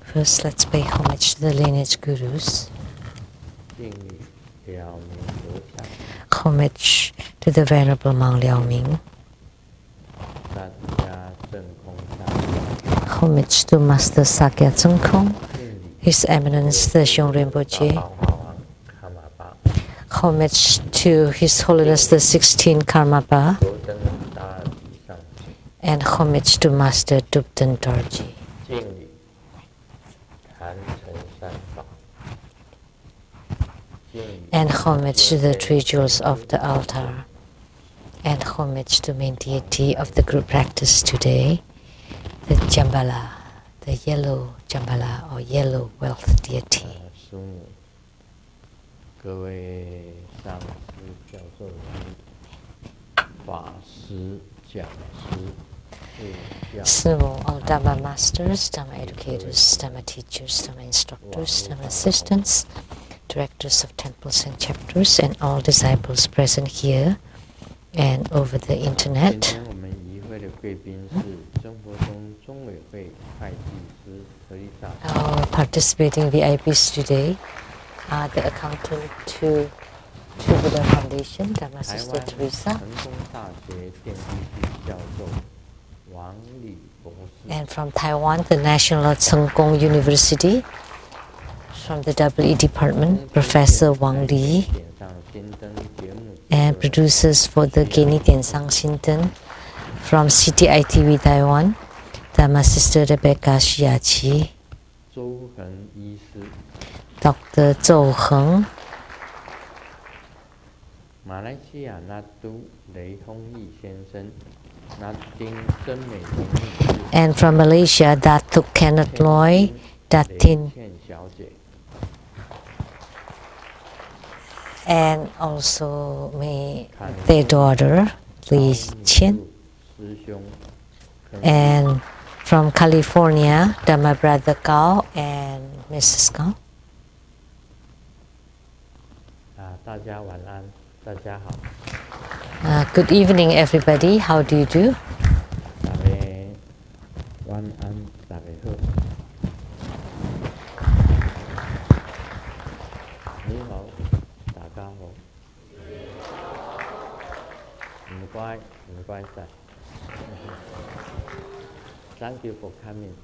First, let's pay homage to the lineage gurus. Homage to the Venerable Maung Liao Ming. Homage to Master Sakya Tsongkhong, His Eminence the Shung Rinpoche. Homage to His Holiness the 16th Karmapa. And homage to Master Dupten Dorji. And homage to the three jewels of the altar. And homage to main deity of the group practice today, the Jambala, the yellow Jambala or yellow wealth deity. So, all Dharma masters, Dharma educators, Dharma teachers, Dharma instructors, Dharma assistants, directors of temples and chapters, and all disciples present here and over the internet. Our participating VIPs today are the accountant to Buddha Foundation, Dharma Sister Teresa, and from Taiwan, the National Tseng Kung University, from the WE Department, Professor Wang Li, and producers for the Geni Tiansang Xinten, from CTI-TV Taiwan, Dharma Sister Rebecca Shiachi, Dr. Zhou Heng, and from Malaysia, Datuk Kenneth Loy, Datin, and also their daughter, Li Qian. And from California, my brother Gao and Mrs. Gao. Good evening, everybody. How do you do? Thank you for coming.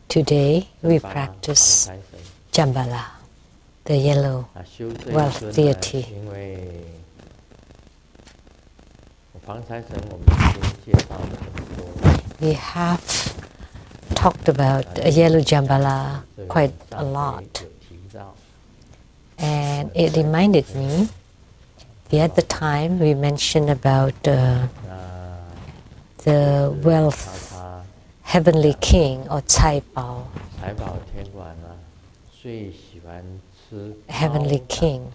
Today we practice Jambala, the yellow wealth deity. We have talked about a yellow Jambala quite a lot, and it reminded me the other time we mentioned about the wealth heavenly king or Cai Bao, heavenly king.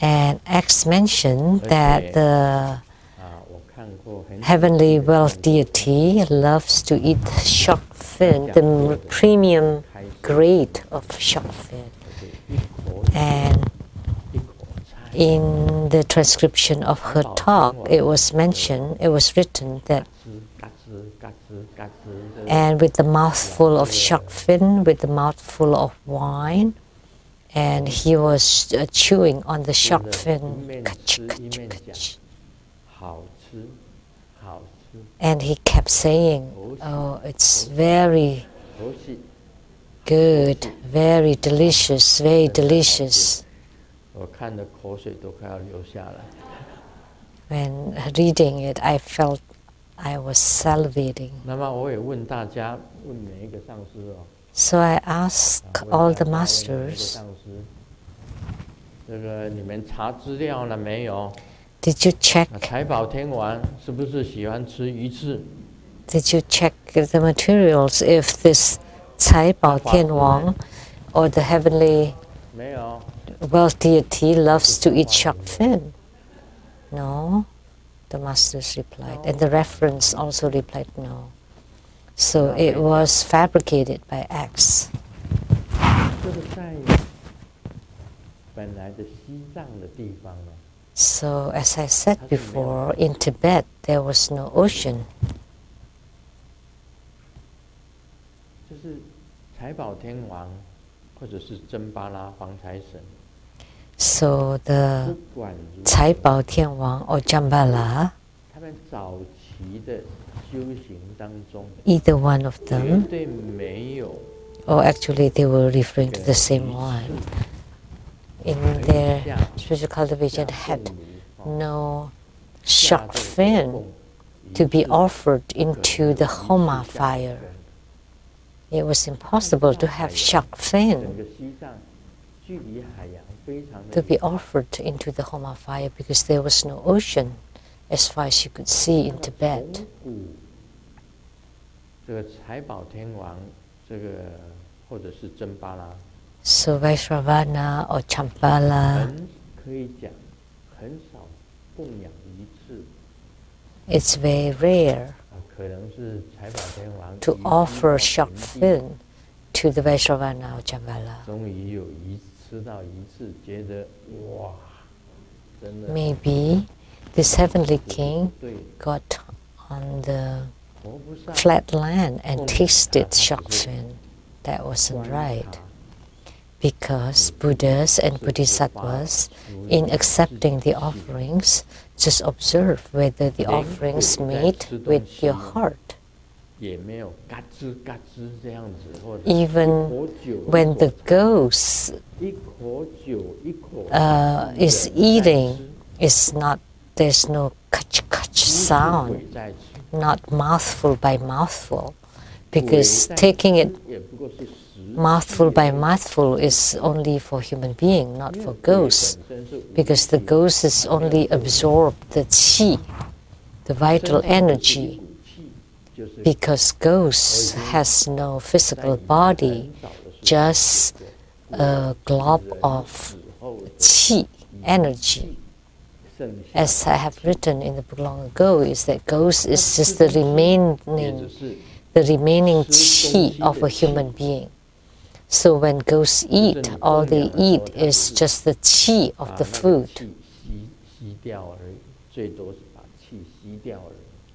And X mentioned that the heavenly wealth deity loves to eat shark fin, the premium grade of shark fin. And in the transcription of her talk, it was written that, and with the mouthful of shark fin, with the mouthful of wine, and he was chewing on the shark fin, and he kept saying, "Oh, it's very good, very delicious, very delicious." When reading it, I felt I was salivating. So I asked all the masters, did you check the materials if this Cai Bao Tian Wang or the heavenly wealth deity loves to eat shark fin? No, the masters replied, and the reference also replied no. So it was fabricated by X. So, as I said before, in Tibet there was no ocean. So the Cai Bao Tian Wang or Jambala, either one of them, or actually they were referring to the same one, in their spiritual cultivation had no shark fin to be offered into the Homa fire. It was impossible to have shark fin to be offered into the Homa fire because there was no ocean as far as you could see in Tibet. So Vaishravana or Champala, it's very rare to offer shark fin to the Vaishravana or Champala. Maybe this heavenly king got on the flat land and tasted shark fin. That wasn't right. Because Buddhas and Bodhisattvas, in accepting the offerings, just observe whether the offerings meet with your heart. Even when the ghost is eating, there's no kach sound, not mouthful by mouthful, because taking it mouthful by mouthful is only for human being, not for ghosts, because the ghost is only absorb the qi, the vital energy, because ghost has no physical body, just a glob of qi, energy. As I have written in the book long ago, is that ghost is just the remaining qi of a human being. So when ghosts eat, all they eat is just the qi of the food.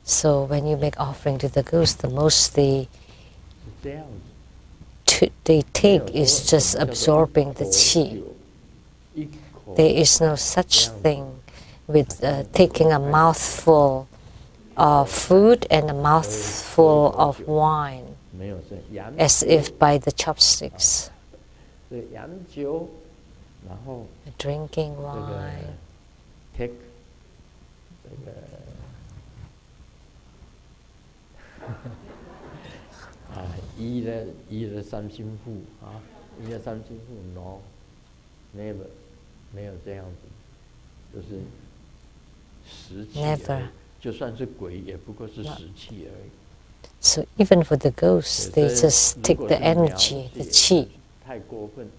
So when you make offering to the ghost, the most they take is just absorbing the qi. There is no such thing with taking a mouthful of food and a mouthful of wine, as if by the chopsticks. Drinking wine. No, never, 没有这样子，就是食气而已。 Never. 就算是鬼，也不过是食气而已。 So even for the ghosts, they just take the energy, the qi. 太过分。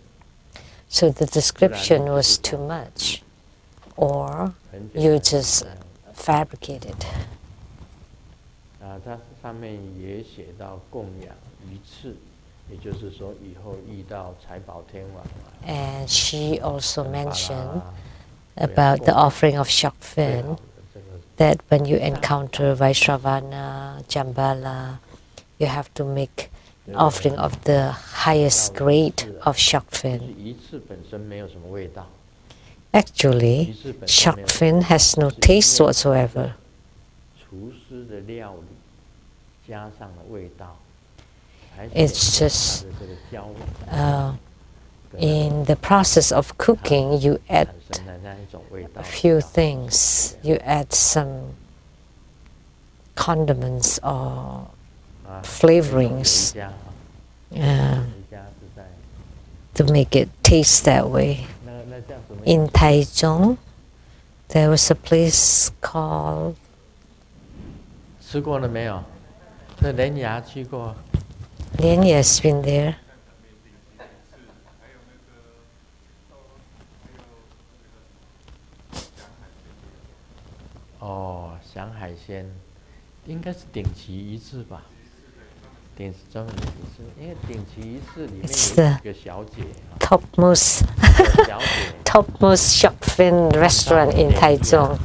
So the description was too much, or you just fabricate it. 它上面也写到供养鱼翅，也就是说以后遇到财宝天王。And she also mentioned about the offering of shark fin, that when you encounter Vaishravana, Jambala, you have to make an offering of the highest grade of shark fin. Actually, shark fin has no taste whatsoever. It's just in the process of cooking, you add a few things. You add some condiments or flavorings to make it taste that way. In Taichung, there was a place called 吃过了没有？这莲芽去过。 Lianya has been there. Oh, 想海鲜，应该是顶旗一次吧？顶专门一次，因为顶旗一次里面有一个小姐。Topmost topmost shark fin restaurant in Taichung.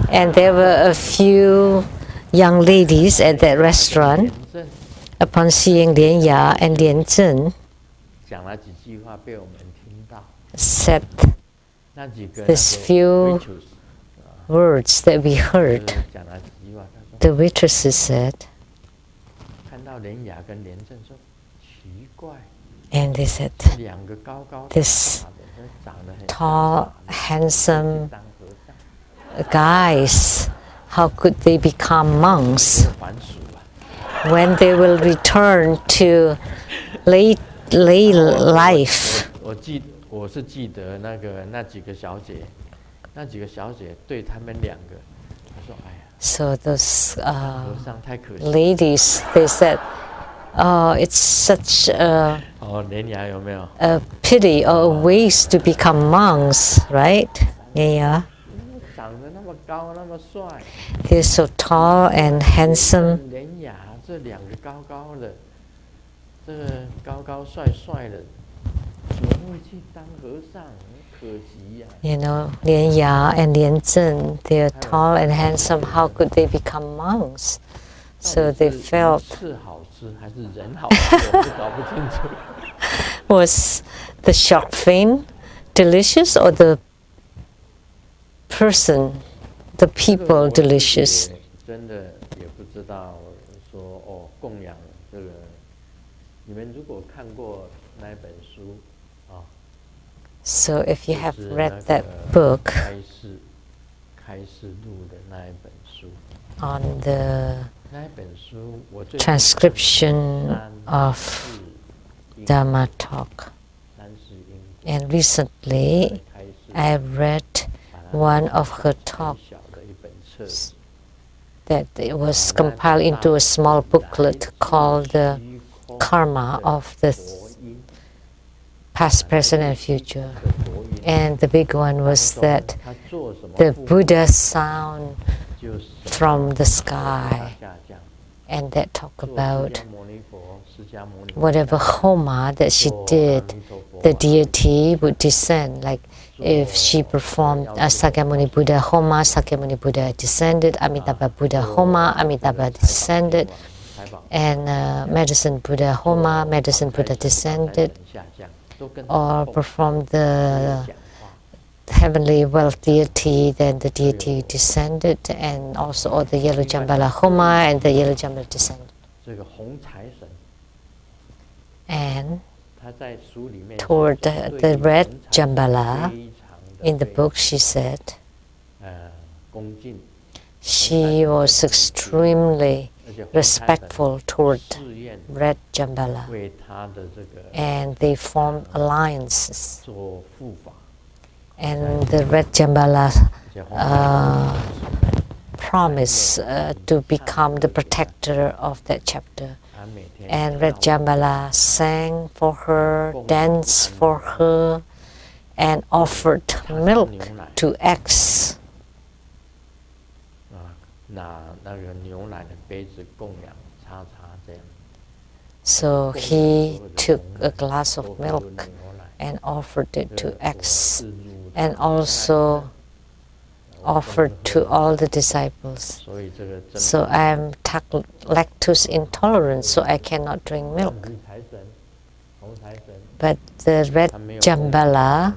And there were a few young ladies at that restaurant. Upon seeing Lian Ya and Lian Zhen, said these few words that we heard. The waitresses said, and they said, this tall, handsome guys, how could they become monks? When they will return to lay life. So those ladies, they said, oh, it's such a pity or a waste to become monks, right? Yeah. They're so tall and handsome. You know, Lian Ya and Lian Zhen, they're tall and handsome. How could they become monks? So they felt. Was the shark fin delicious or the person, the people delicious? So if you have read that book on the transcription of Dharma talk, and recently I read one of her talks that it was compiled into a small booklet called the Karma of the Past, Present and Future. And the big one was that the Buddha sound from the sky, and that talk about whatever homa that she did, the deity would descend. Like if she performed a Sakyamuni Buddha homa, Sakyamuni Buddha descended, Amitabha Buddha homa, Amitabha descended, and Medicine Buddha homa, Medicine Buddha descended, or performed the heavenly wealth deity, then the deity descended, and also all the yellow Jambala homa and the yellow Jambala descended. And toward the red Jambala, in the book she said, she was extremely respectful toward red Jambala, and they formed alliances. And the red Jambala promised to become the protector of that chapter. And red Jambala sang for her, danced for her, and offered milk to X. So he took a glass of milk and offered it to X, and also offered to all the disciples. So I am lactose intolerant, so I cannot drink milk. But the red Jambala,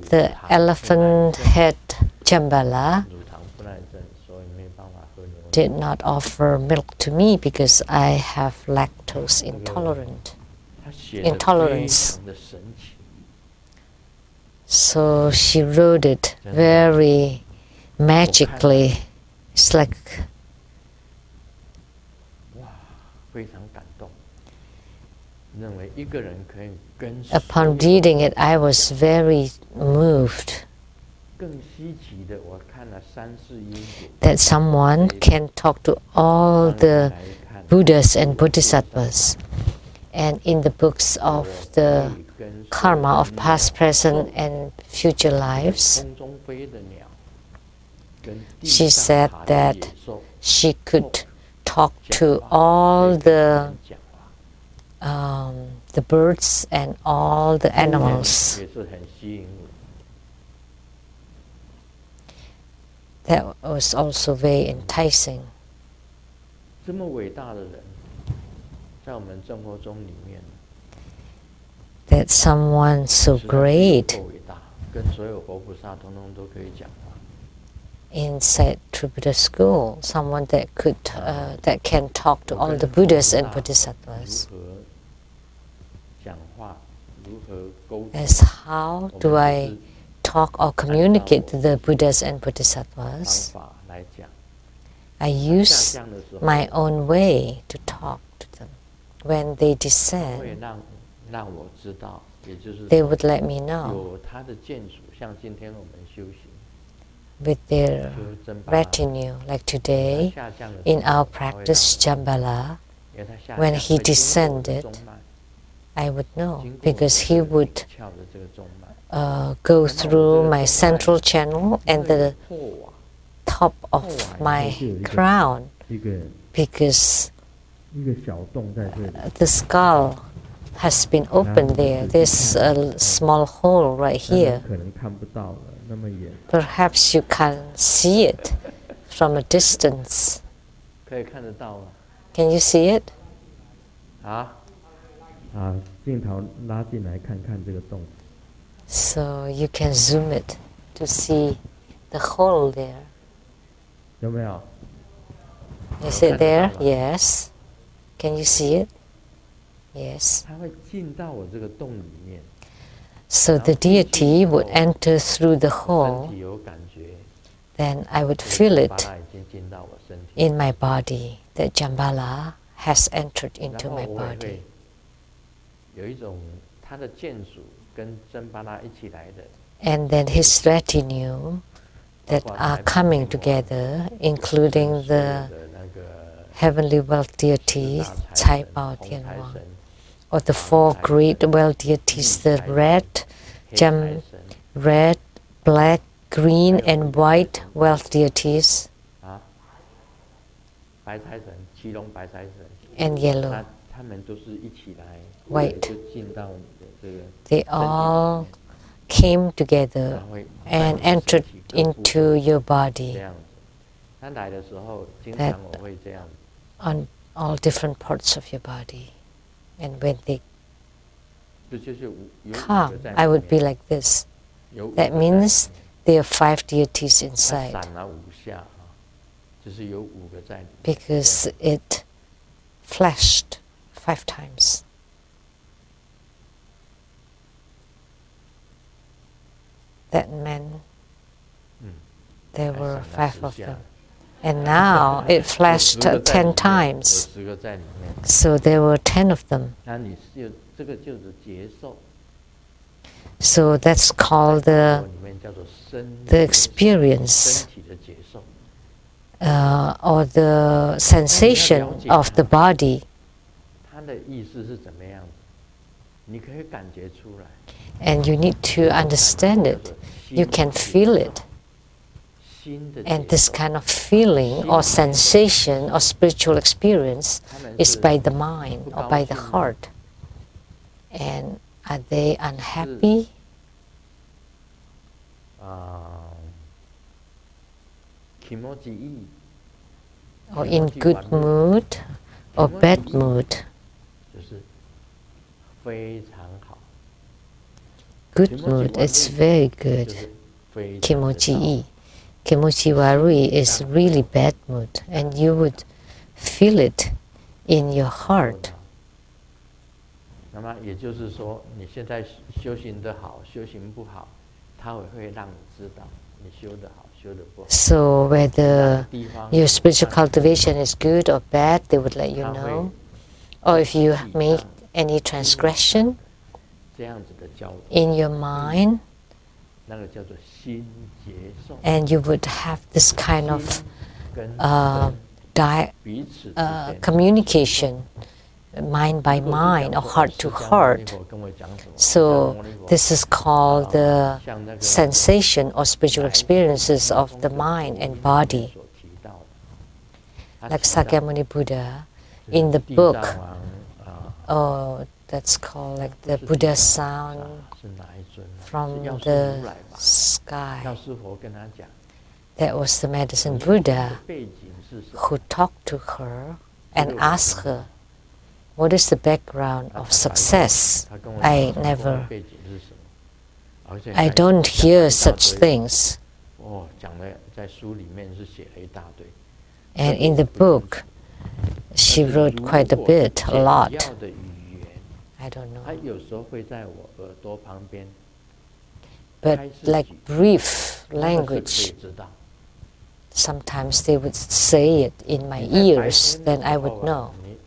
the elephant head Jambala, did not offer milk to me because I have lactose intolerance. So she wrote it very magically. It's like upon reading it, I was very moved that someone can talk to all the Buddhas and Bodhisattvas. And in the books of the karma of past, present, and future lives, she said that she could talk to all the the birds and all the animals. 也是很吸引我。 That was also very enticing. 这么伟大的人，在我们生活中里面， That someone so 实在是 great 够伟大，跟所有活菩萨通通都可以讲话。 inside True Buddha School, someone that could that can talk to all the Buddhas and Bodhisattvas. 如何讲话，如何沟通？ As how do I talk or communicate to the Buddhas and 方 Bodhisattvas? 法来讲， I use my own way to talk to them. When they 会 descend, 让我知道，也就是 they 说 would let me know 有他的眷属，像今天我们修行， with their 修真巴拉， retinue, like 他 today 下降的时 in 候 our 他会 practice 让我 Jambala, 因为他下 when 降 he 会经过我的 descended, 中脉， I would know 经过我 because 的 he 这个 would 窍的这个中脉， go through my central channel and the 破瓦 top of my crown 一个 because 一个小洞在这里， the skull has been opened there. There's a small hole right 但是 here. 可能看不到了，那么远， Perhaps you can see it from a distance. 可以看得到吗？ Can you see it? 啊，镜头拉进来看看这个洞。 So you can zoom it to see the hole there. 有没有？ Is it there? Yes. Can you see it? Yes. 它会进到我这个洞里面， So the deity would enter through the 身 hole, 体有感觉， then I would feel 巴 it 拉已经进到我身体， in my body that Jambala has entered 然 into 后 my 我也 body. 会有一种他的眷属跟真巴拉一起来的， And then his retinue that are coming together, including 所有 the 的那个 heavenly wealth 四 deities, 大 Cai 财 Bao 神、红 Tian 财 Wang, 神、 or the four great wealth deities, the red, 黑财 gem, 神 red, black, green, and white wealth deities, 啊，白财神、七龙白财神， and yellow. 他们都是一起来， White 就进到你的这个 They 身体里 all 面 came together 然后会 and 在你的身 entered 体各部分 into your 这 body 样子。他来的时候，经 That- 常我会这样子， on all different parts of your body. And when they 这就是有五个 come, 在 I 里 would be 面 like this. 有五 That 个在里 means 面 there are 5 deities 它 inside 闪了5下啊，就是有5个在里面。 because it flashed 5 times. That meant 嗯， there 还 were 闪了 5 10 of 下 them. And now it 有 flashed 10个在里 10 面 times. 有10个在里面。 So there were 10 of them. 那你是这个就是接受， So that's called 在 the 里面叫做身 the 身 experience 体的接受。 or the sensation of the body. 它的意思是怎么样的？你可以感觉出来。 And you need to understand it. You can feel it. 心的 And 接 this 受 kind of feeling or sensation or spiritual experience is by the mind or by the heart. And are they unhappy? 気持ちいい Or in good mood or bad mood? 就是非常好， Good mood, it's very 就 good. 是非常的 Kimochi-i. Kimochi-warui is really bad mood, and you would feel it in your 好 heart. 那么也就是说，你现在修行的好，修行不好，它也会让你知道你修的好，修的不好。 So whether 地方 your spiritual cultivation is good or bad, they would let you know. Or if you make any transgression 这样子的交流， in your mind, 那个叫做心接受， and you would have this kind of 心跟 彼此之间 communication, mind by mind or heart to heart. So this is called the sensation or spiritual experiences of the mind and body. Like Sakyamuni Buddha in the book, or that's called like the Buddha sound 是哪一尊呢？ from 是药师 the 如来吧？ sky. 药师佛跟他讲， That was the medicine 你的 Buddha 背景是什么？ who talked to her and 这个我 asked her, what is the background 他 of 坦白 success? 他跟我 I 讲我的 never, 背景是什么，而且 I 还 don't 讲 hear 了一大 such 堆 things. 哦，讲了在书里面是写了一大堆。 And in the book, she wrote quite a bit, a 简要 lot. 的语言， I don't know. 他有时候会在我耳朵旁边 But 开始 like 举， brief 那个是可以 language, 知道。 sometimes they would say it in my ears, then I would know. 你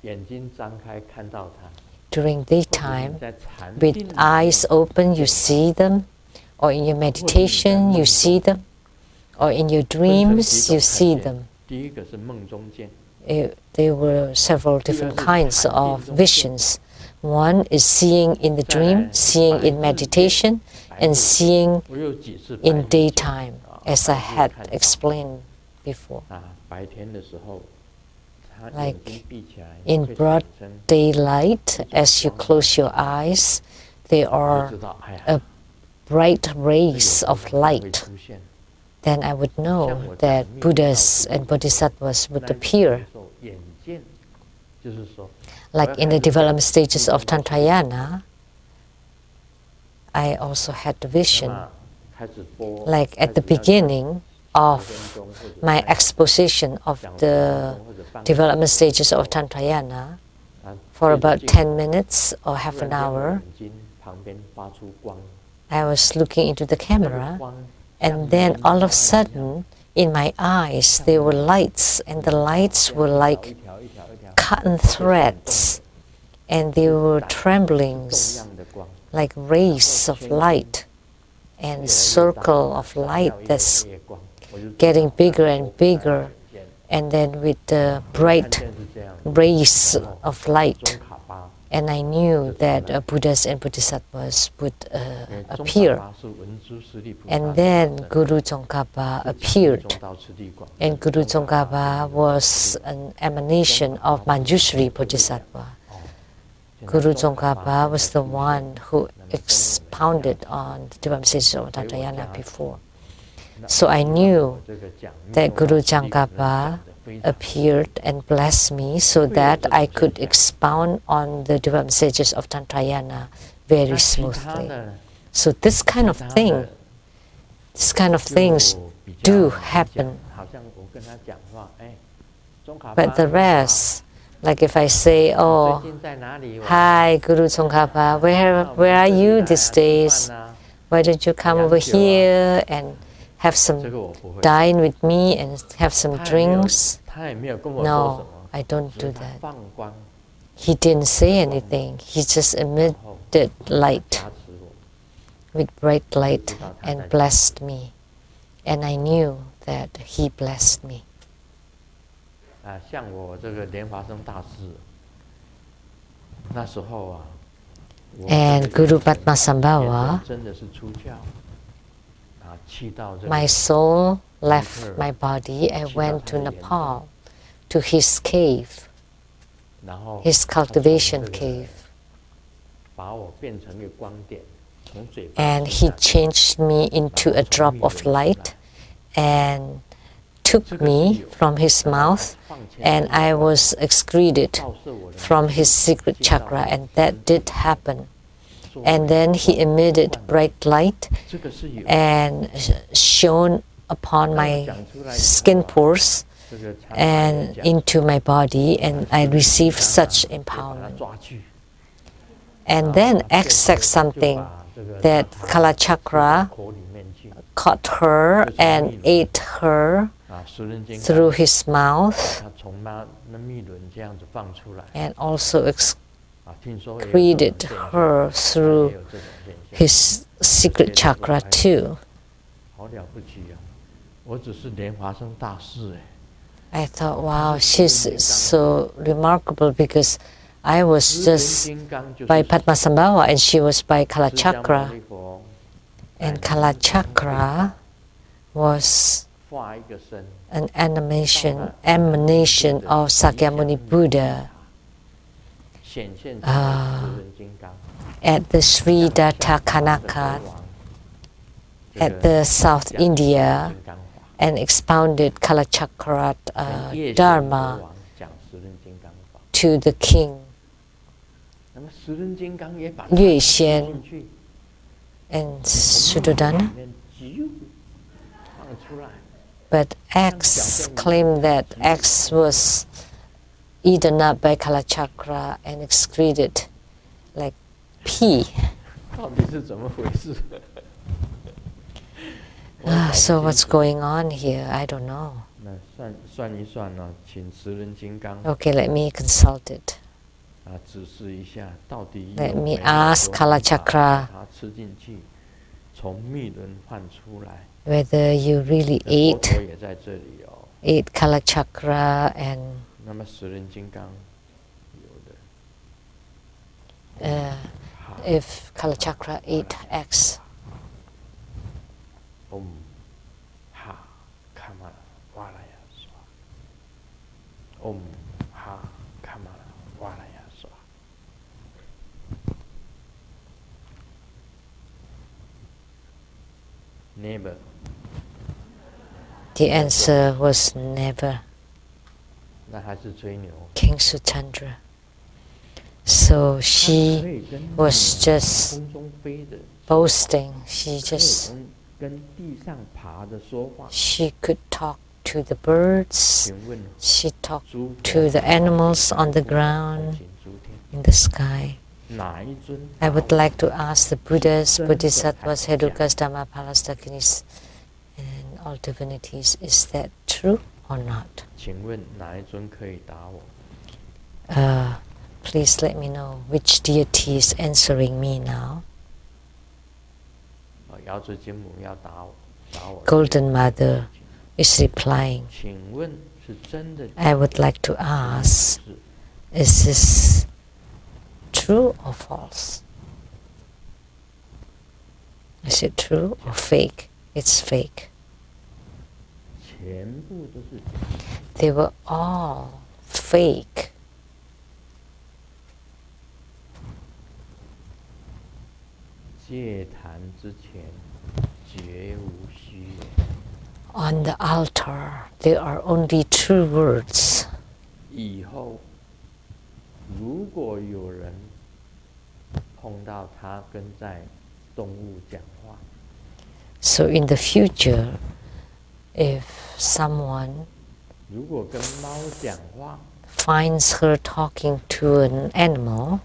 眼睛张开看到它， During 或者 daytime, 你在禅 with 定里面 eyes open, you see them, or in your meditation, you see them, or in your 分成 dreams, 几 you 种 see 看见 them. 第一个是梦中见， There were several different kinds of visions. One is seeing in the dream, seeing in meditation, and seeing 我有几次白 in 日见 daytime, 啊 as 白 I 日 had 看到 explained before. 啊，白天的时候，他 Like 眼睛闭起来 In 会 broad 产生 daylight, as you close your eyes, there 就 are 知道，哎呀， a bright 这有 rays 时 of 候会 light. 出现。 Then I would know that Buddhas and Bodhisattvas would appear. 眼见就是说 Like in the development stages of Tantrayana, I also had the vision. 开始播 Like at the beginning of my exposition of the development stages of Tantrayana, for about 10 minutes or half an hour, 眼睛旁边发出光， I was looking into the 那个 camera, 光 and then all of a sudden, in my eyes, there were lights, and the lights were like 一条一条一条 cotton threads, and they were 动 tremblings 样的光， like rays of light and circle of light that's 夜光，我就知道 getting bigger and bigger, and then with the 看 bright 见是这样， rays of light, 中卡巴， and I knew that Buddhas and Bodhisattvas would 因为中卡 appear. 巴是文殊师利菩萨 And 的 then 本 Guru Tsongkhapa 身 appeared, 中道次第广， and Guru Tsongkhapa was an emanation of Manjushri Bodhisattva. 现在 Guru 中卡巴 Tsongkhapa was the one who expounded on the development stages of Tantrayana before. So I knew 这个讲 that 中道 Guru 次第可能 Tsongkhapa 讲得非常 appeared and blessed me so that I could expound on the development stages of Tantrayana very 那其他 smoothly. 的 So this kind of 其他 thing, 的 this kind of things 就比较 do 难 happen. 讲好像我跟他讲话，哎，中卡巴 But the 你好 rest, like if I say, 最 oh, 近在哪里玩？ hi, Guru Tsongkhapa, 那我 where are 们这里 you 来啊 these 吃 days? 饭啊 Why don't you come over here and have 这 some 个我不会。 dine with me and have some 他也没有 drinks? 他也没有跟我说什 No, 么， I don't 只 do 是他 that. 放光， He didn't say anything. He just 然后 emitted light 加持我。 with bright light and blessed me. And I knew that he blessed me. 啊，像我这个莲华生大师，那时候啊，我 And 这个 Guru 眼神 Padmasambhava, 真的是出窍，啊，去到这个 my soul left my body. I went to Nepal, to his cave, 然后 his 他从 cultivation 这个 cave. 把我变成一个光点，从嘴巴 And 吐 he 下去 changed me into a drop of light and took me from his mouth, and I was excreted 照射我的 from his secret chakra, and that did happen. And then he emitted bright light 这个是有 and shone upon my skin pores 这个禅法 and 讲 into my body, and I received such 也把它 empowerment. 抓去， And then X said something 就把这个 that 它 Kala Chakra 口里面去 caught her and ate her 啊，十人间 through his mouth 他从那密轮这样子放出来 and also 啊，听说也有这种 excreted 现象 her 也 through 有这种现象， his secret chakra too. 好了不起啊！我只是莲华生大师哎。 I thought, wow, she's so remarkable because I was just by Padmasambhava and she was by Kala Chakra. And Kala Chakra was 画一个身， an emanation of Sakyamuni Buddha. at the Sri Kanaka at the South India and expounded Kalachakra Dharma to the king Yue Xian and Suddhodana. But X claimed that X was eaten up by Kalachakra and excreted like pee. So what's going on here? I don't know. Okay, let me consult it. Let me ask Kalachakra whether you really ate Kalachakra and if Kalachakra ate X. Never. The answer was never. King Suchandra. So she was just boasting. She could talk to the birds. She talked to the animals on the ground, in the sky. I would like to ask the Buddhas, Bodhisattvas, Hedukas, Dhammapalas, Dakinis, and all divinities, is that true or not? Please let me know which deity is answering me now. Golden Mother is replying. I would like to ask, is this true or false? Is it true or fake? It's fake. They were all fake. On the altar, there are only true words. So in the future, if someone finds her talking to an animal,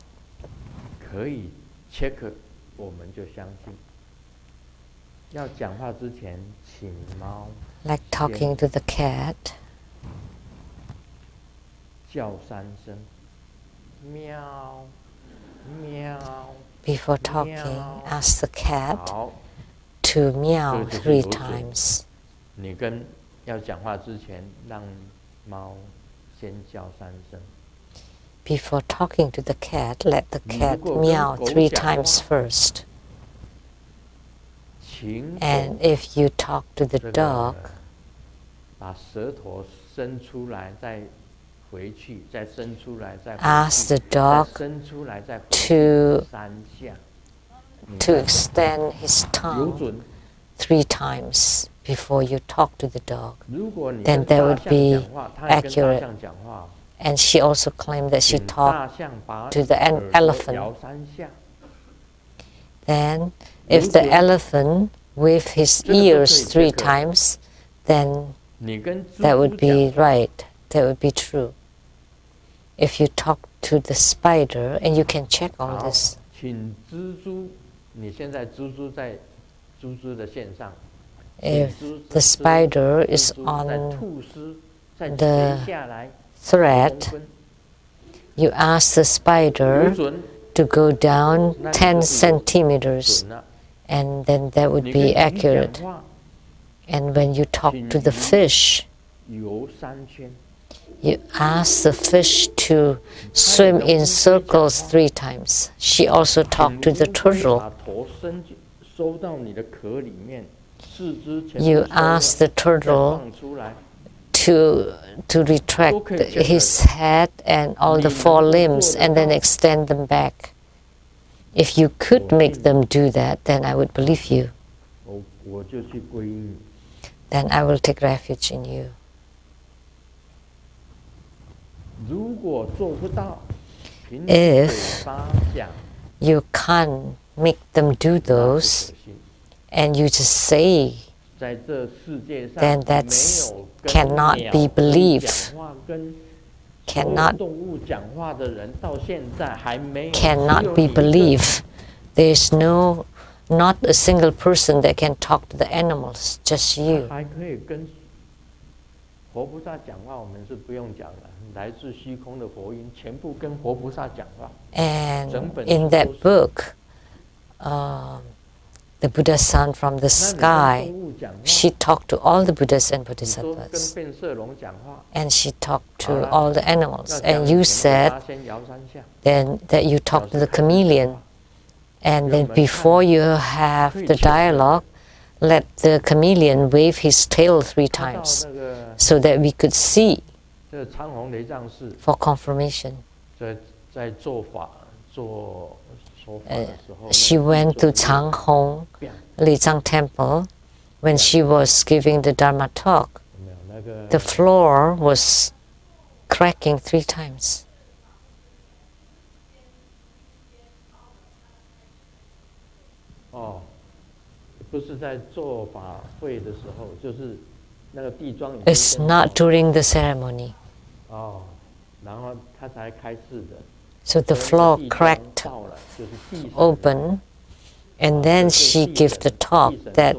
like talking to the cat, before talking, ask the cat to meow 3 times. Before talking to the cat, let the cat meow 3 times first. And if you talk to the dog, ask the dog to extend his tongue 3 times before you talk to the dog. Then that would be accurate. And she also claimed that she talked to the elephant. Then, if the elephant with his ears 3 times, then that would be right. That would be true. If you talk to the spider, and you can check all this. If the spider is on the thread, you ask the spider to go down 10 centimeters, and then that would be accurate. And when you talk to the fish, you ask the fish to swim in circles 3 times. She also talked to the turtle. You ask the turtle to retract his head and all the 4 limbs and then extend them back. If you could make them do that, then I would believe you. Then I will take refuge in you. If you can't make them do those, and you just say, then that cannot be believed. Cannot be believed. There is not a single person that can talk to the animals, just you. And in that book, the Buddha's son from the sky, she talked to all the Buddhas and Bodhisattvas. And she talked to all the animals. And you said then that you talked to the chameleon. And then before you have the dialogue, let the chameleon wave his tail 3 times so that we could see for confirmation. She went to Changhong Lizang temple when she was giving the Dharma talk. The floor was cracking 3 times. It's not during the ceremony. So the floor cracked open, and then she gave the talk that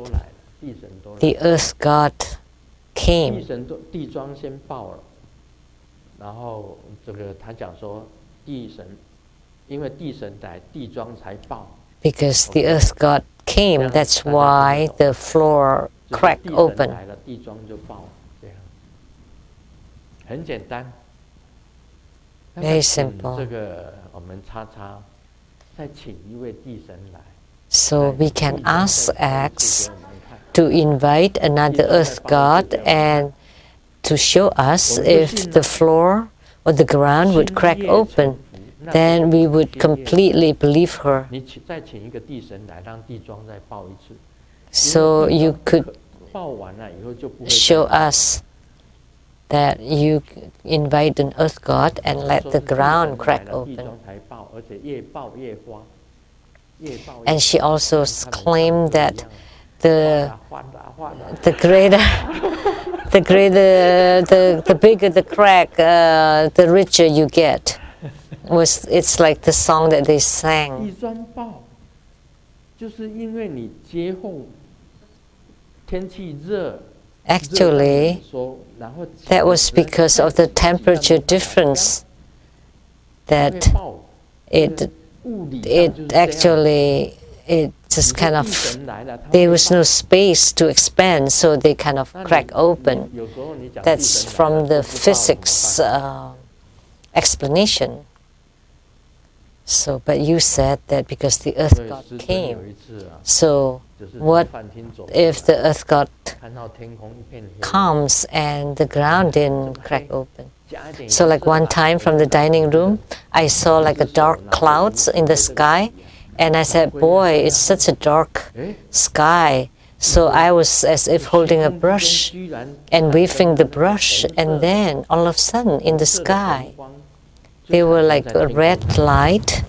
the earth god came. Because the earth god came, that's why the floor cracked open. Very simple. So we can ask X to invite another earth god and to show us if the floor or the ground would crack open. Then we would completely believe her. So you could show us that you invite an earth god and let the ground crack open. And she also claimed that the bigger the crack, the richer you get. It's like the song that they sang. Actually, that was because of the temperature difference that it just kind of, there was no space to expand, so they kind of crack open. That's from the physics explanation. So, but you said that because the earth god came. So, what if the earth god comes and the ground didn't crack open? So, like one time from the dining room, I saw like a dark clouds in the sky, and I said, "Boy, it's such a dark sky." So I was as if holding a brush and waving the brush, and then all of a sudden in the sky, they were like a red light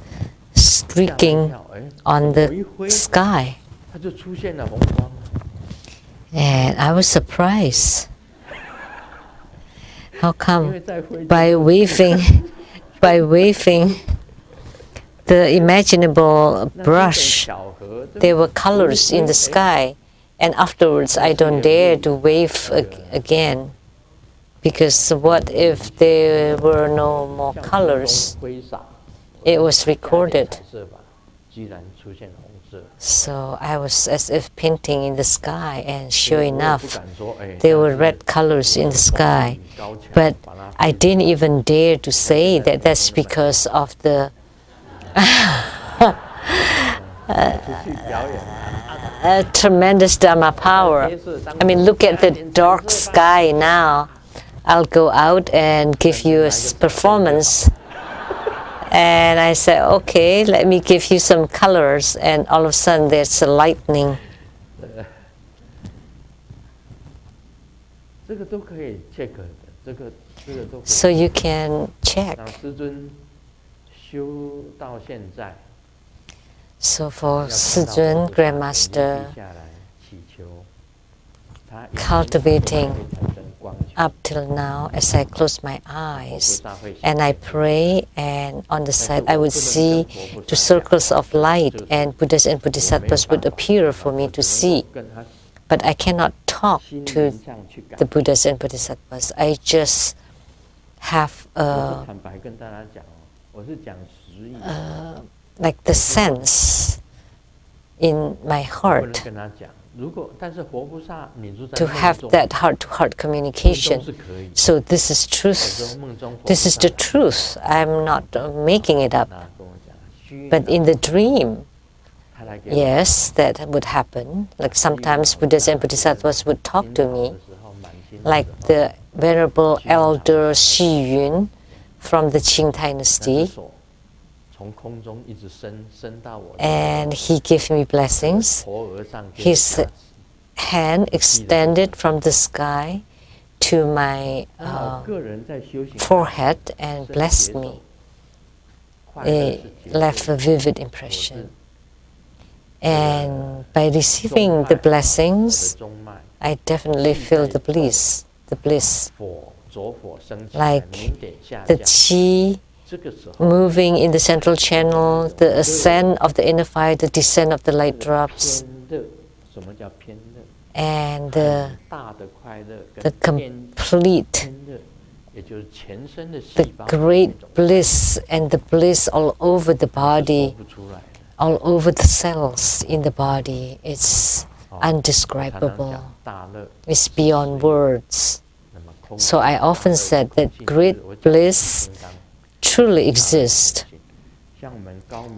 streaking on the sky. And I was surprised. How come? By waving the imaginable brush, there were colors in the sky. And afterwards, I don't dare to wave again. Because what if there were no more colors? It was recorded. So I was as if painting in the sky, and sure enough, there were red colors in the sky. But I didn't even dare to say that that's because of the tremendous Dharma power. I mean, look at the dark sky now. I'll go out and give you a performance. And I said, okay, let me give you some colors. And all of a sudden there's a lightning. 这个都可以 check 的，这个都可以。So you can check. 让师尊修到现在。So for 世尊 Grandmaster cultivating up till now, as I close my eyes and I pray, and on the side I would see two circles of light, and Buddhas and Bodhisattvas would appear for me to see. But I cannot talk to the Buddhas and Bodhisattvas. I just have like the sense in my heart to have that heart-to-heart communication. So this is truth. This is the truth. I'm not making it up. But in the dream, yes, that would happen. Like sometimes Buddhas and Bodhisattvas would talk to me, like the Venerable Elder Xi Yun from the Qing dynasty. And he gave me blessings. His hand extended from the sky to my forehead and blessed me. It left a vivid impression. And by receiving the blessings, I definitely feel the bliss. Like the qi moving in the central channel, the ascent of the inner fire, the descent of the light drops, and the complete, the great bliss and the bliss all over the body, all over the cells in the body. It's undescribable. It's beyond words. So I often said that great bliss truly exists.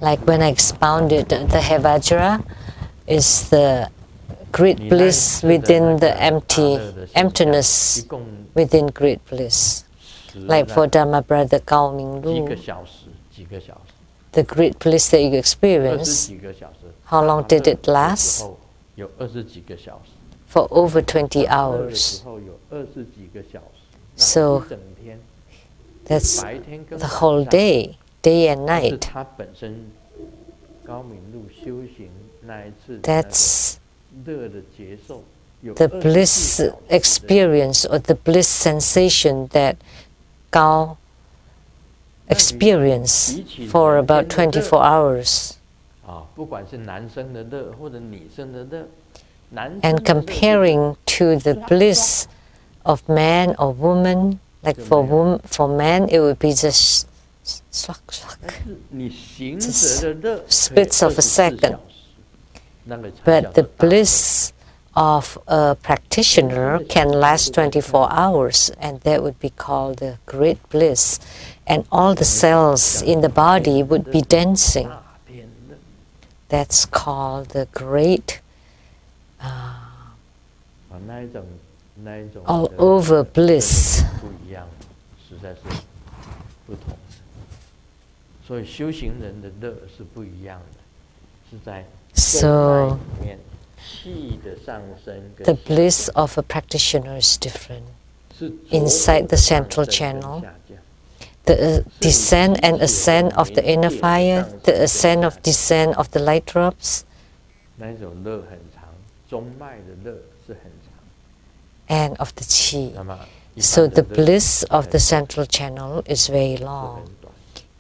Like when I expounded the Hevajra, is the great bliss within the emptiness within great bliss. Like for Dharma brother Gao Minglu, the great bliss that you experience, how long did it last? For over 20 hours. So that's the whole day, day and night. That's the bliss experience or the bliss sensation that Gao experienced for about 24 hours. And comparing to the bliss of man or woman, like for man it would be just splits of a second. But the bliss of a practitioner can last 24 hours, and that would be called the great bliss. And all the cells in the body would be dancing. That's called the great all over bliss. So the bliss of a practitioner is different. Inside the central channel, the descent and ascent of the inner fire, the ascent of descent of the light drops, and of the qi. So the bliss of the central channel is very long,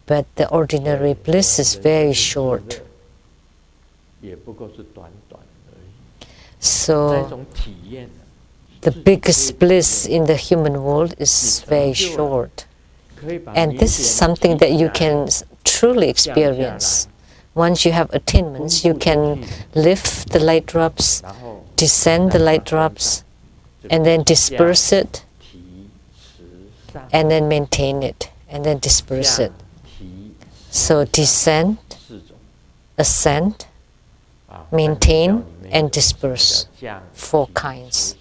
but the ordinary bliss is very short. So the biggest bliss in the human world is very short. And this is something that you can truly experience. Once you have attainments, you can lift the light drops, descend the light drops, and then disperse it, and then maintain it, and then disperse it. So descend, ascend, maintain, and disperse. 4 kinds.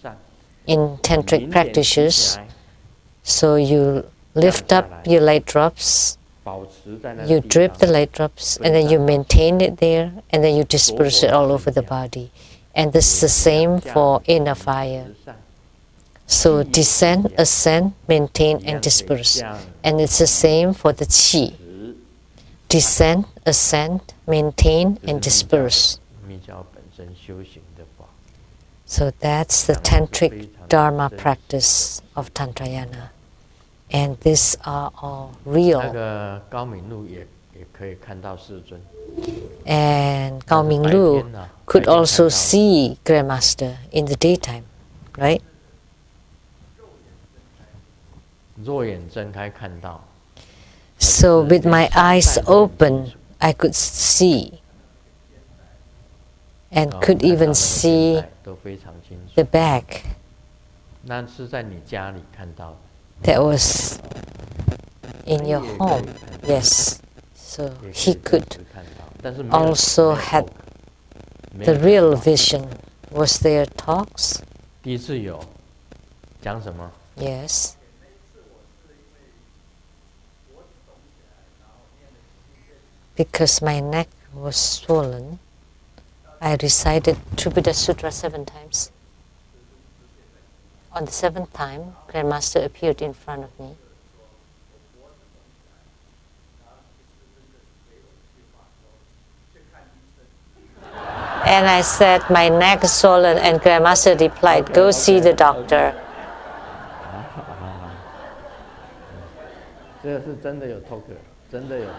In tantric practices, So you lift up your light drops, you drip the light drops, and then you maintain it there, and then you disperse it all over the body. And this is the same for inner fire. So descend, ascend, maintain, and disperse. And it's the same for the qi. Descend, ascend, maintain, and disperse. So that's the tantric dharma practice of Tantrayana. And these are all real. And Gao Minglu could also see Grandmaster in the daytime, right? So with my eyes open, I could see and could even see the back. That was in your home, yes. So he could also had the real vision. Was there talks? Yes. Because my neck was swollen, I recited Tribhuda Sutra 7 times. On the 7th time, Grandmaster appeared in front of me. And I said, my neck is swollen, and Grandmaster replied, go see the doctor.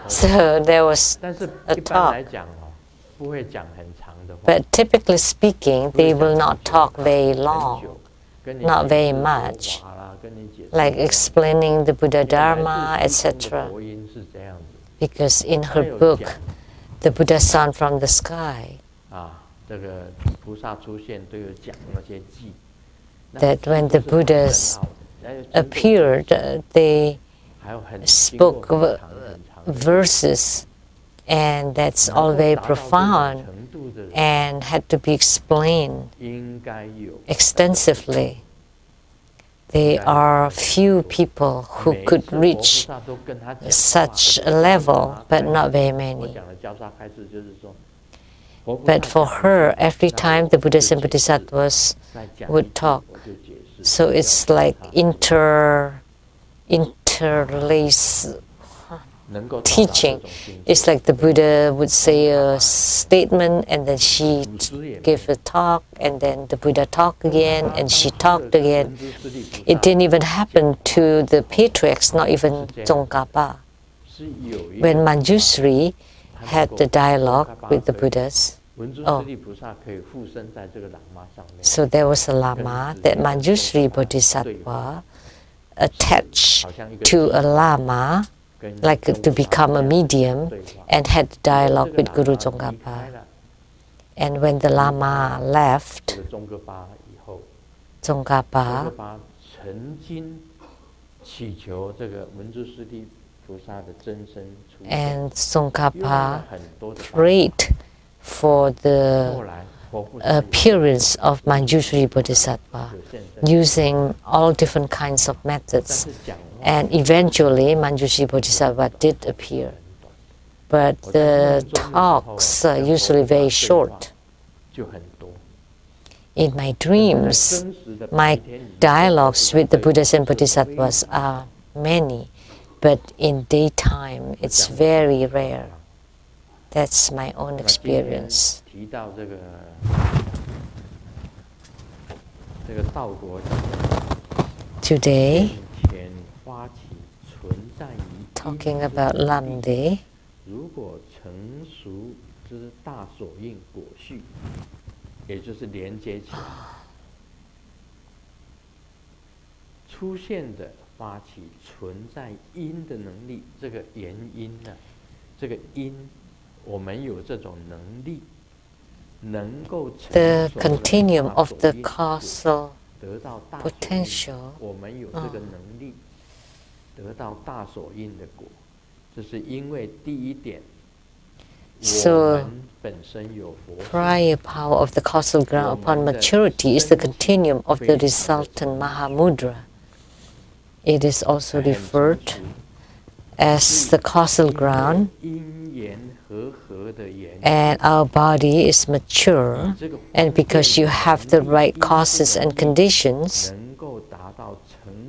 So there was a talk. But typically speaking, they will not talk very long, not very much, like explaining the Buddha Dharma, etc. Because in her book, The Buddha Son from the Sky, that when the Buddhas appeared, they spoke verses, and that's all very profound and had to be explained extensively. There are few people who could reach such a level, but not very many. But for her, every time the Buddhas and Bodhisattvas would talk, so it's like interlace teaching. It's like the Buddha would say a statement, and then she gave a talk, and then the Buddha talked again, and she talked again. It didn't even happen to the patriarchs, not even Tsongkhapa. When Manjushri had the dialogue with the Buddhas, so there was a Lama that Manjushri Bodhisattva attached to a Lama, like to become a medium, and had dialogue with Guru Tsongkhapa. And when the Lama left, Tsongkhapa and Tsongkhapa prayed for the appearance of Manjushri Bodhisattva using all different kinds of methods. And eventually, Manjushri Bodhisattva did appear. But the talks are usually very short. In my dreams, my dialogues with the Buddhas and Bodhisattvas are many, but in daytime, it's very rare. That's my own experience. Today, talking about Lamdre, the continuum of the causal potential. So, prior power of the causal ground upon maturity is the continuum of the resultant Mahamudra. It is also referred as the causal ground, and our body is mature, and because you have the right causes and conditions,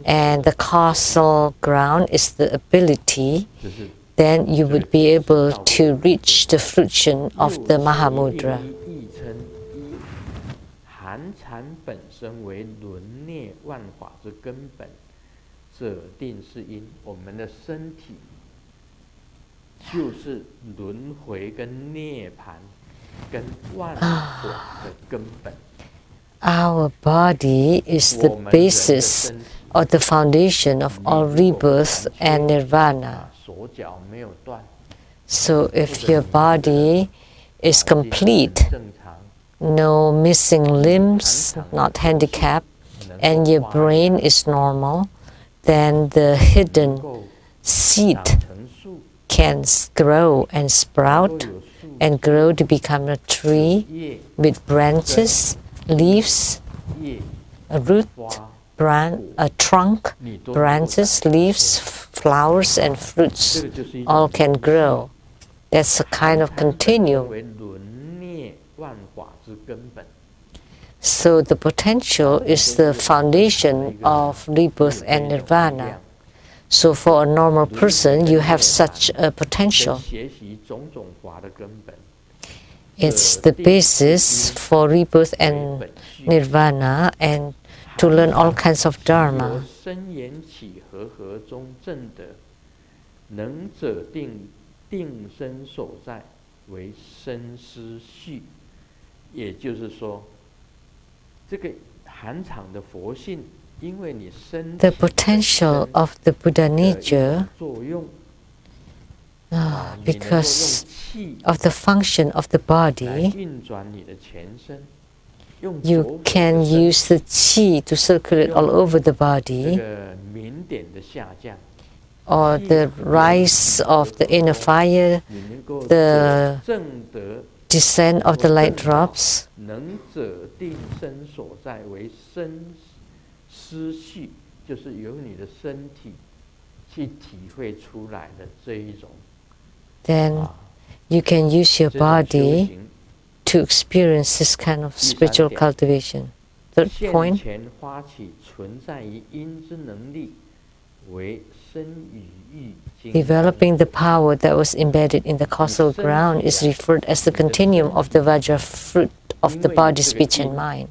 and the causal ground is the ability, then you would be able to reach the fruition of the Mahamudra. 寒禅本身为轮孽万法之根本，者定是因。我们的身体就是轮回跟涅槃跟万法的根本。Our body is the basis or the foundation of all rebirth and nirvana. 手脚没有断。So if your body is complete, no missing limbs, not handicapped, and your brain is normal, then the hidden seed can grow and sprout and grow to become a tree with branches, leaves, a root, a trunk, branches, leaves, flowers, and fruits. All can grow. That's a kind of continuum. So the potential is the foundation of rebirth and nirvana. So for a normal person, you have such a potential. It's the basis for rebirth and nirvana and to learn all kinds of dharma. The potential of the Buddha nature, because of the function of the body, you can use the qi to circulate all over the body, or the rise of the inner fire, the descent of the light drops. Then you can use your body to experience this kind of spiritual cultivation. Third point, developing the power that was embedded in the causal ground is referred as the continuum of the Vajra fruit of the body, speech, and mind.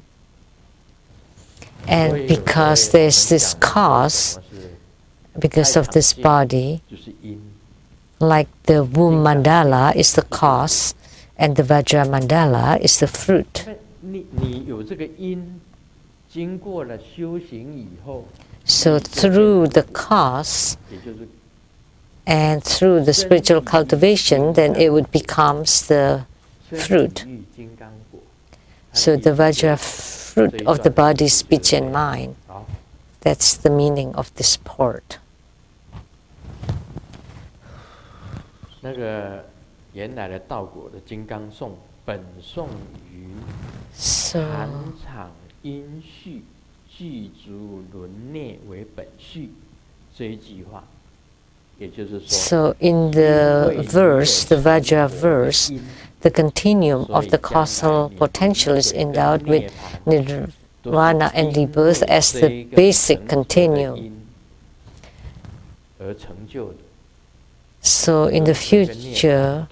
And because there's this cause, because of this body, like the womb mandala is the cause, and the Vajra mandala is the fruit. So through the cause and through the spiritual cultivation, then it would becomes the fruit. So the Vajra fruit of the body, speech, and mind. That's the meaning of this part. 那个原来的道果的金刚颂，本颂于寒场因序，具足轮涅为本序这一句话，也就是说。So in the verse, the Vajra verse, the continuum of the causal potential is endowed with nirvana and rebirth as the basic continuum. So in the future,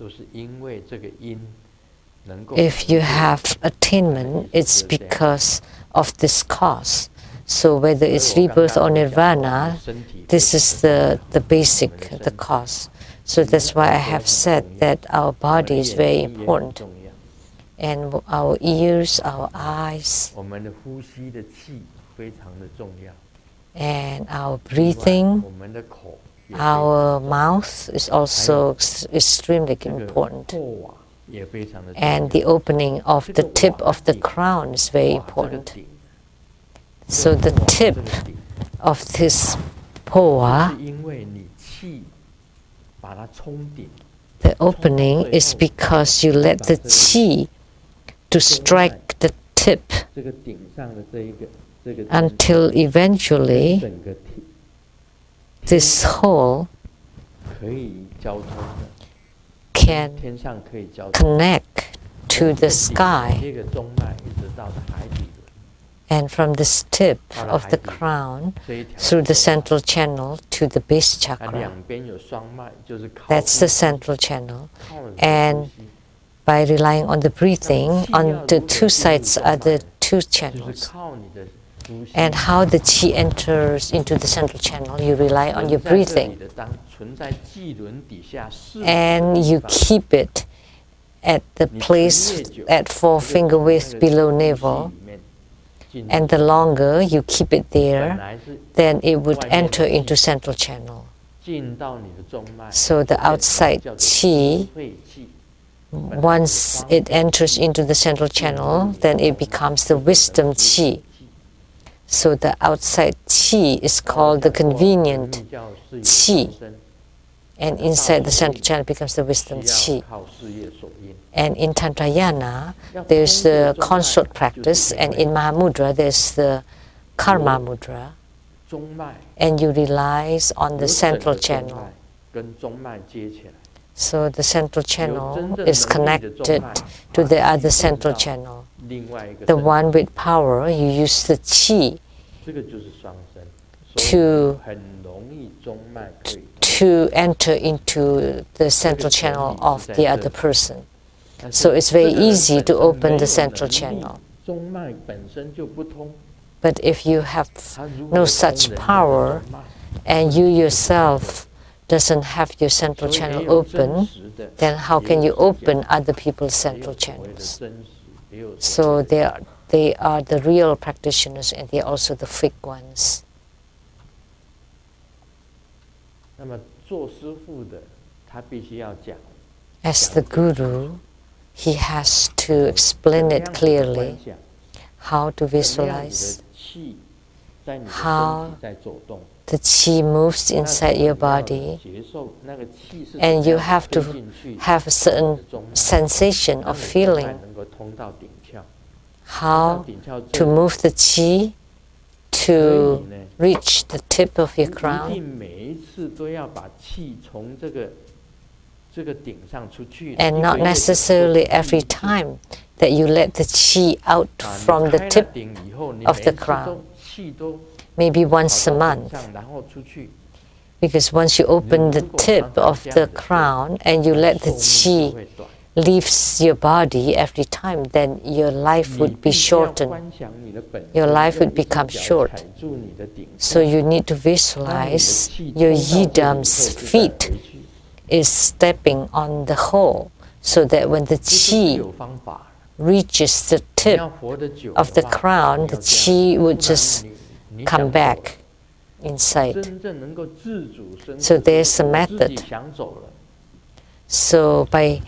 if you have attainment, it's because of this cause. So whether it's rebirth or nirvana, this is the basic, the cause. So that's why I have said that our body is very important. And our ears, our eyes, and our breathing, our mouth is also extremely important. And the opening of the tip of the crown is very important. So the tip of this poa, the opening is because you let the qi to strike the tip until eventually this hole can connect to the sky, and from this tip of the crown through the central channel to the base chakra. That's the central channel. And by relying on the breathing, on the two sides are the two channels. And how the chi enters into the central channel, you rely on your breathing. And you keep it at the place at 4 finger width below navel. And the longer you keep it there, then it would enter into central channel. So the outside chi, once it enters into the central channel, then it becomes the wisdom chi. So the outside chi is called the convenient chi. And inside the central channel becomes the wisdom chi. And in Tantrayana, there's the consort practice, and in Mahamudra, there's the karma mudra. And you rely on the central channel. So the central channel is connected to the other central channel. The one with power, you use the chi to enter into the central channel of the other person. So it's very easy to open the central channel. But if you have no such power and you yourself doesn't have your central channel open, then how can you open other people's central channels? So they are the real practitioners, and they are also the fake ones. As the guru, he has to explain it clearly, how to visualize, how the chi moves inside your body, and you have to have a certain sensation of feeling how to move the chi to reach the tip of your crown. And not necessarily every time that you let the chi out from the tip of the crown. Maybe once a month. Because once you open the tip of the crown and you let the chi leave your body every time, then your life would be shortened. Your life would become short. So you need to visualize your yidam's feet is stepping on the hole, so that when the chi reaches the tip of the crown, the chi would just come back inside. So there's a method. So by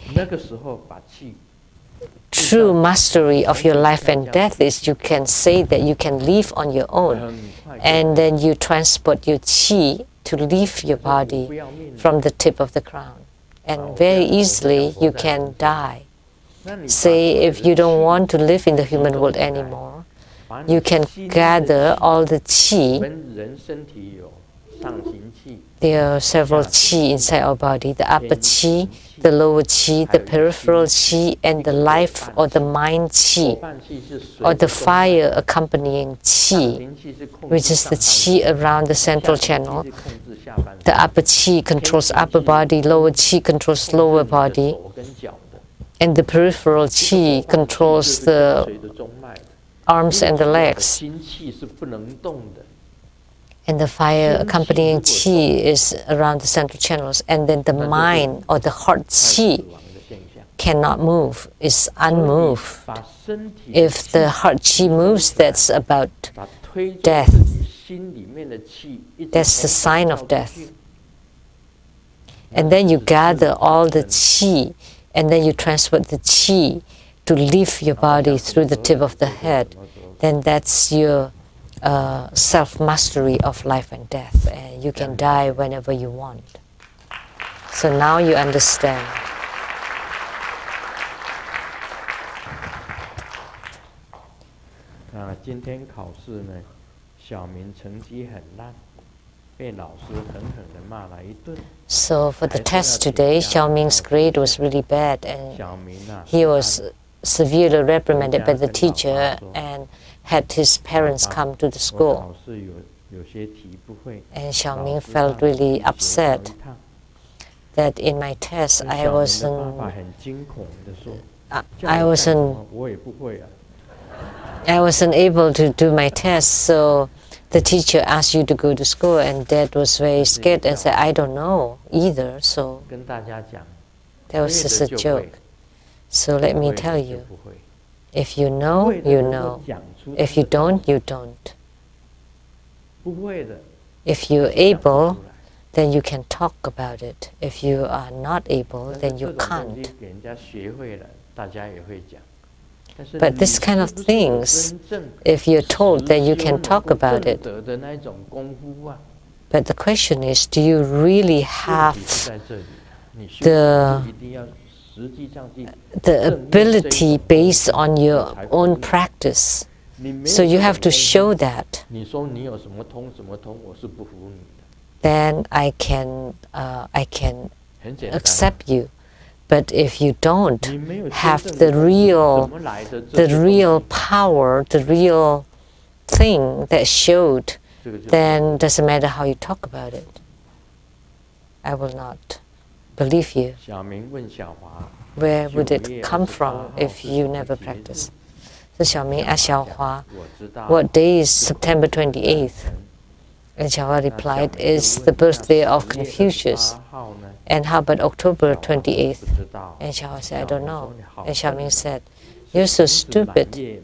true mastery of your life and death is you can say that you can leave on your own, and then you transport your chi to leave your body from the tip of the crown. And very easily you can die. Say if you don't want to live in the human world anymore, you can gather all the chi. There are several chi inside our body, the upper chi, the lower chi, the peripheral chi, and the life or the mind chi, or the fire accompanying chi, which is the chi around the central channel. The upper chi controls upper body, lower chi controls lower body, and the peripheral chi controls the arms and the legs. And the fire accompanying chi is around the central channels, and then the mind or the heart chi cannot move, is unmoved. If the heart chi moves, that's about death. That's the sign of death. And then you gather all the chi, and then you transfer the chi to leave your body through the tip of the head. Then that's your self-mastery of life and death, and you can die whenever you want. So now you understand. So for the test today, Xiaoming's grade was really bad, and he was severely reprimanded by the teacher and had his parents come to the school. And Xiaoming felt really upset that in my test I wasn't able to do my test, so the teacher asked you to go to school, and Dad was very scared and said, I don't know either, so that was just a joke. So let me tell you, if you know, you know. If you don't, you don't. If you're able, then you can talk about it. If you are not able, then you can't. But this kind of things, if you're told, then you can talk about it. But the question is, do you really have the ability based on your own practice? So you have to show that. Then I can accept you. But if you don't have the real power, the real thing that showed, then doesn't matter how you talk about it. I will not believe you. Where would it come from if you never practice? So Xiaoming asked Xiaohua, what day is September 28th? And Xiaohua replied, it's the birthday of Confucius. And how about October 28th? And Xiaohua said, I don't know. And Xiaoming said, you're so stupid.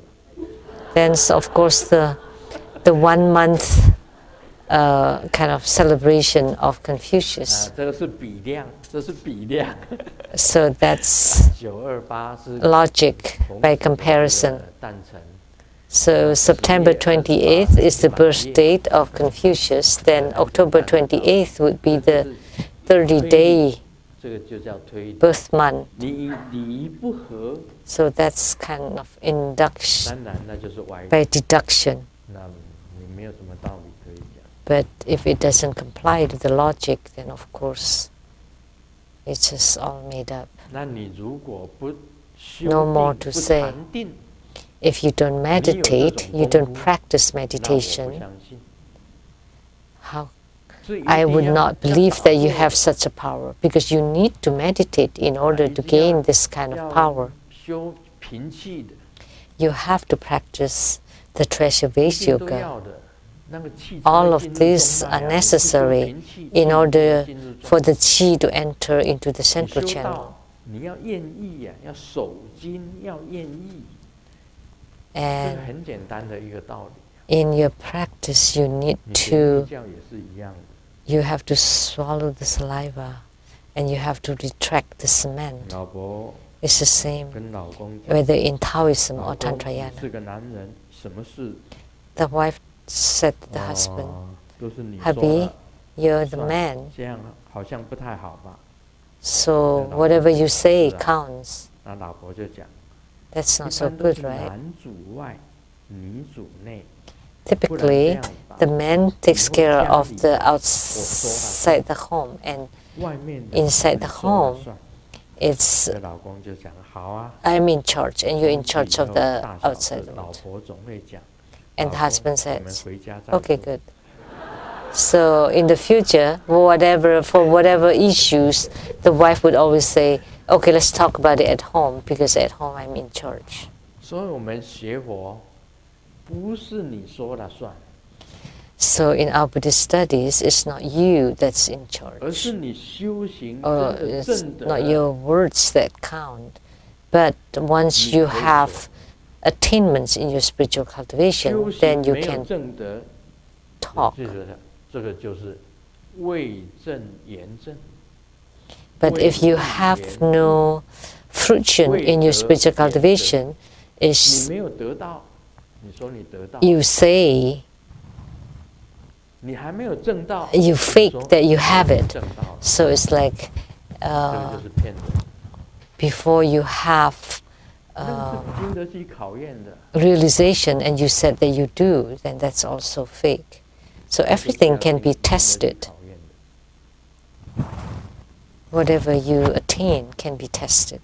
Then, so of course, the 1 month kind of celebration of Confucius. So that's logic by comparison. So September 28th is the birth date of Confucius, then October 28th would be the 30-day birth month. So that's kind of induction, by deduction. But if it doesn't comply to the logic, then of course it's just all made up. No more to say. If you don't meditate, you don't practice meditation, how? I would not believe that you have such a power, because you need to meditate in order to gain this kind of power. You have to practice the treasure vase yoga. All of these are necessary in order for the qi to enter into the central channel. And in your practice, you need to, you have to swallow the saliva, and you have to retract the cement. It's the same, whether in Taoism or Tantrayana. The wife said to the husband, Hubby, you're the man, so whatever you say counts. That's not so good, right? Typically, the man takes care of the outside the home, and inside the home, it's I'm in charge, and you're in charge of the outside world. And the husband says, okay, good. So in the future, for whatever issues, the wife would always say, okay, let's talk about it at home, because at home I'm in charge. So in our Buddhist studies, it's not you that's in charge, or it's not your words that count, but once you have attainments in your spiritual cultivation, then you can talk. But if you have no fruition in your spiritual cultivation, is you say, you fake that you have it. So it's like before you have realization and you said that you do, then that's also fake. So everything can be tested. Whatever you attain can be tested.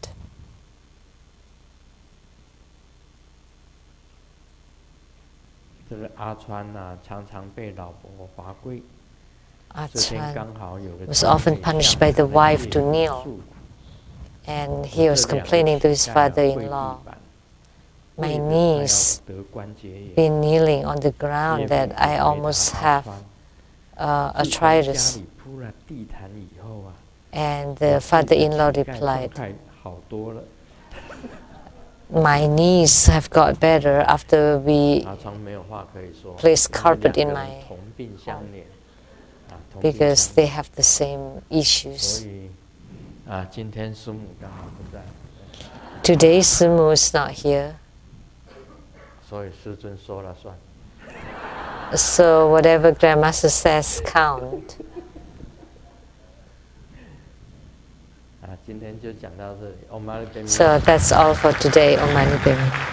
这个阿川呐，常常被老婆罚跪。 Achan was often punished by the wife to kneel, and he was complaining to his father-in-law, "My knees been kneeling on the ground that I almost have arthritis." And the father-in-law replied, "My knees have got better after we placed carpet in my home, because they have the same issues." Today, Simu is not here. So whatever Grandmaster says count. So that's all for today. Om Mani Padme.